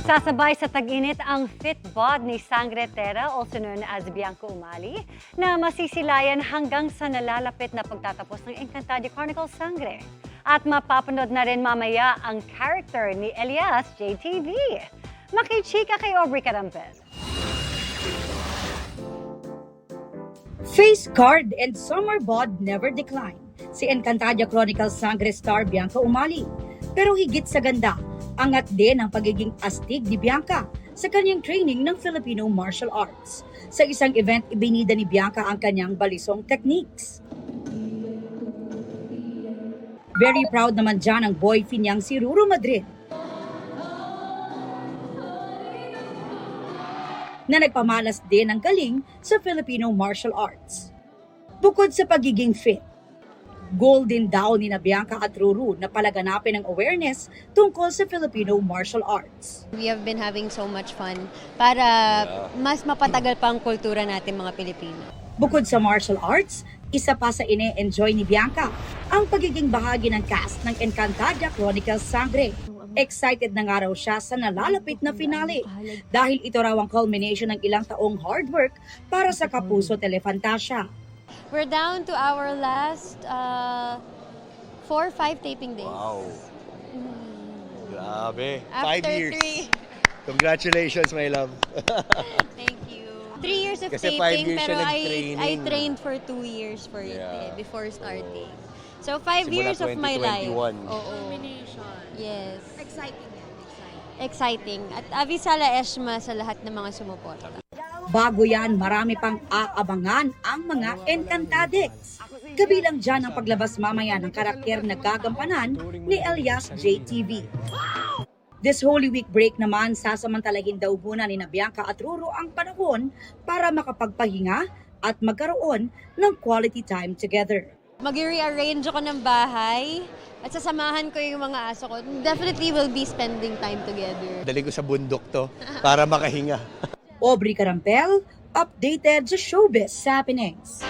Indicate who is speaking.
Speaker 1: Nagsasabay sa tag-init ang fit bod ni Sangre Terra, also known as Bianca Umali, na masisilayan hanggang sa nalalapit na pagtatapos ng Encantadia Chronicles Sangre. At mapapanood na rin mamaya ang character ni Elias JTV. Makichika kay Aubrey Carampel.
Speaker 2: Face card and summer bod never decline. Si Encantadia Chronicles Sangre star Bianca Umali. Pero higit sa ganda, angat din ang pagiging astig ni Bianca sa kanyang training ng Filipino martial arts. Sa isang event, ibinida ni Bianca ang kanyang balisong techniques. Very proud naman dyan ang boyfriend niyang si Ruru Madrid, na nagpamalas din ng galing sa Filipino martial arts. Bukod sa pagiging fit, goal din daw ni Bianca at Ruru na palaganapin ang awareness tungkol sa Filipino martial arts.
Speaker 3: We have been having so much fun para mas mapatagal pa ang kultura natin mga Pilipino.
Speaker 2: Bukod sa martial arts, isa pa sa ine-enjoy ni Bianca ang pagiging bahagi ng cast ng Encantadia Chronicles Sangre. Excited na nga raw siya sa nalalapit na finale dahil ito raw ang culmination ng ilang taong hard work para sa Kapuso Telefantasia.
Speaker 3: We're down to our last 4-5 taping days.
Speaker 4: Wow. Grabe.
Speaker 3: After
Speaker 4: 5 years.
Speaker 3: 3.
Speaker 4: Congratulations, my love.
Speaker 3: Thank you. 3 years of
Speaker 4: Kasi 5
Speaker 3: taping,
Speaker 4: years
Speaker 3: pero
Speaker 4: siya
Speaker 3: I
Speaker 4: nag-training.
Speaker 3: trained for 2 years for it
Speaker 4: Yeah.
Speaker 3: before starting. So 5
Speaker 4: Simula
Speaker 3: years of my life.
Speaker 4: 2021.
Speaker 3: Oo. Yes.
Speaker 5: Exciting yan,
Speaker 3: Exciting. At Avisala Eshma sa lahat ng mga sumuporta.
Speaker 2: Bago yan, marami pang aabangan ang mga Encantadix. Kabilang dyan ang paglabas mamaya ng karakter na gagampanan ni Elias JTV. This Holy Week break naman, sasamantalahin daw muna ni Bianca at Ruru ang panahon para makapagpahinga at magkaroon ng quality time together.
Speaker 3: Mag-rearrange ako ng bahay at sasamahan ko yung mga aso ko. Definitely will be spending time together.
Speaker 4: Dali ko sa bundok to para makahinga.
Speaker 2: Aubrey Carampel, updated sa showbiz happenings.